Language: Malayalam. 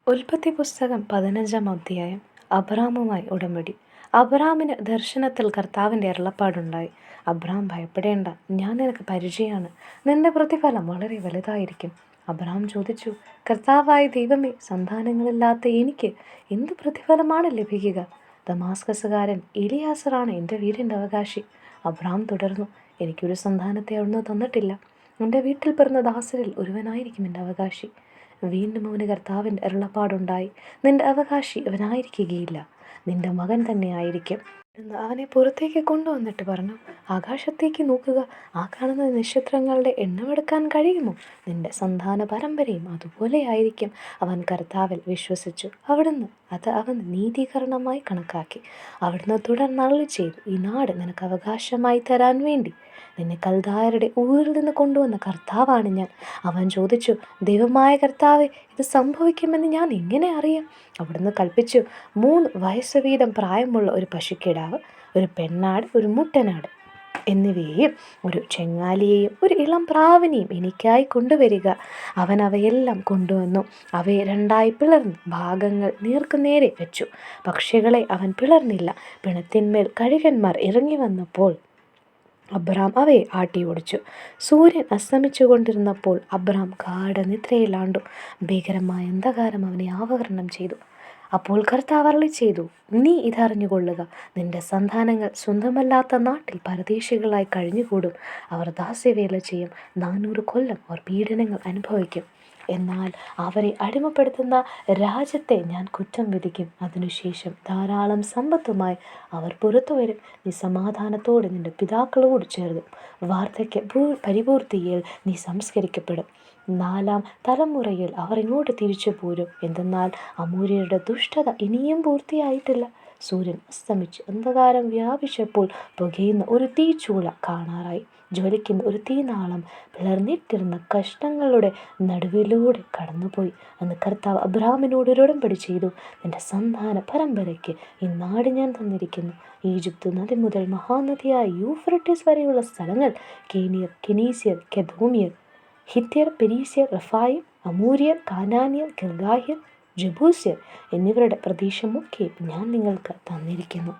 ഉൽപ്പത്തി പുസ്തകം 15-ാം അധ്യായം. അബ്രാമുമായി ഉടമ്പടി. അബ്രാമിന് ദർശനത്തിൽ കർത്താവിൻ്റെ അരുളപ്പാടുണ്ടായി. അബ്രാം, ഭയപ്പെടേണ്ട, ഞാൻ നിനക്ക് പരിചയമാണ്, നിന്റെ പ്രതിഫലം വളരെ വലുതായിരിക്കും. അബ്രാം ചോദിച്ചു, കർത്താവായ ദൈവമേ, സന്താനങ്ങളില്ലാത്ത എനിക്ക് എന്ത് പ്രതിഫലമാണ് ലഭിക്കുക? ദമാസ്കസുകാരൻ എലിയാസറാണ് എൻ്റെ വീടിൻ്റെ അവകാശി. അബ്രാം തുടർന്നു, എനിക്കൊരു സന്താനത്തെ അവിടുന്ന് തന്നിട്ടില്ല. എൻ്റെ വീട്ടിൽ പിറന്ന ദാസരിൽ ഒരുവനായിരിക്കും എൻ്റെ അവകാശി. വീണ്ടും അവന് കർത്താവിൻ്റെ അരുളപ്പാടുണ്ടായി, നിന്റെ അവകാശി അവനായിരിക്കുകയില്ല, നിന്റെ മകൻ തന്നെ ആയിരിക്കും എന്ന് അവനെ പുറത്തേക്ക് കൊണ്ടുവന്നിട്ട് പറഞ്ഞു, ആകാശത്തേക്ക് നോക്കുക, ആ കാണുന്ന നക്ഷത്രങ്ങളുടെ എണ്ണമെടുക്കാൻ കഴിയുമോ? നിന്റെ സന്താന പരമ്പരയും അതുപോലെ ആയിരിക്കും. അവൻ കർത്താവിൽ വിശ്വസിച്ചു, അവിടുന്ന് അത് അവൻ നീതീകരണമായി കണക്കാക്കി. അവിടുന്ന് തുടർന്ന് അരുളി ചെയ്തു, ഈ നാട് നിനക്ക് അവകാശമായി തരാൻ വേണ്ടി നിന്നെ കൽദായരുടെ ഊരിൽ നിന്ന് കൊണ്ടുവന്ന കർത്താവാണ് ഞാൻ. അവൻ ചോദിച്ചു, ദൈവമായ കർത്താവേ, ഇത് സംഭവിക്കുമെന്ന് ഞാൻ എങ്ങനെ അറിയാം? അവിടുന്ന് കൽപ്പിച്ചു, 3 വയസ്സ് വീതം പ്രായമുള്ള ഒരു പശുക്കിടാവ്, ഒരു പെണ്ണാട്, ഒരു മുട്ടനാട് എന്നിവയെയും ഒരു ചെങ്ങാലിയെയും ഒരു ഇളം പ്രാവിനെയും എനിക്കായി കൊണ്ടുവരിക. അവൻ അവയെല്ലാം കൊണ്ടുവന്നു. അവയെ 2ആയി പിളർന്ന് ഭാഗങ്ങൾ നേർക്കുനേരെ വെച്ചു. പക്ഷികളെ അവൻ പിളർന്നില്ല. പിണത്തിന്മേൽ കഴുകന്മാർ ഇറങ്ങി വന്നപ്പോൾ അബ്രാം അവയെ ആട്ടിയോടിച്ചു. സൂര്യൻ അസ്തമിച്ചു കൊണ്ടിരുന്നപ്പോൾ അബ്രാം ഗാഢനിദ്രയിലാണ്ടു. ഭീകരമായ അന്ധകാരം അവനെ ആവരണം ചെയ്തു. അപ്പോൾ കർത്താവ് അരുളി ചെയ്തു, നീ ഇതറിഞ്ഞുകൊള്ളുക, നിന്റെ സന്താനങ്ങൾ സ്വന്തമല്ലാത്ത നാട്ടിൽ പരദേശികളായി കഴിഞ്ഞുകൂടും. അവർ ദാസ്യവേല ചെയ്യും. 400 കൊല്ലം അവർ പീഡനങ്ങൾ അനുഭവിക്കും. എന്നാൽ അവരെ അടിമപ്പെടുത്തുന്ന രാജ്യത്തെ ഞാൻ കുറ്റം വിധിക്കും. അതിനുശേഷം ധാരാളം സമ്പത്തുമായി അവർ പുറത്തു വരും. നീ സമാധാനത്തോടെ നിന്റെ പിതാക്കളോട് ചേർന്നും വാർദ്ധക്യ പരിപൂർത്തിയിൽ നീ സംസ്കരിക്കപ്പെടും. 4-ാം തലമുറയിൽ അവർ ഇങ്ങോട്ട് തിരിച്ചു പോരും. എന്തെന്നാൽ അമോര്യരുടെ ദുഷ്ടത ഇനിയും പൂർത്തിയായിട്ടില്ല. സൂര്യൻ അസ്തമിച്ച് അന്ധകാരം വ്യാപിച്ചപ്പോൾ പുകയുന്ന ഒരു തീച്ചൂള കാണാറായി. ജ്വലിക്കുന്ന ഒരു തീനാളം പിളർന്നിട്ടിരുന്ന കഷ്ണങ്ങളുടെ നടുവിലൂടെ കടന്നുപോയി. അന്ന് കർത്താവ് അബ്രാമിനോട് ഒരു ഉടമ്പടി ചെയ്തു, നിന്റെ സന്താന പരമ്പരയ്ക്ക് ഈ നാട് ഞാൻ തന്നിരിക്കുന്നു. ഈജിപ്ത് നദി മുതൽ മഹാനദിയായ യൂഫ്രട്ടീസ് വരെയുള്ള സ്ഥലങ്ങൾ, കേനിയർ, കെനീസിയർ, കെദോമിയർ, ഹിത്യർ, പെരീസിയർ, റഫായിം, അമൂര്യർ, കാനാനിയർ, ഗിർഗാഹ്യർ, ജബൂസ്യർ എന്നിവരുടെ പ്രദേശമൊക്കെ ഞാൻ നിങ്ങൾക്ക് തന്നിരിക്കുന്നു.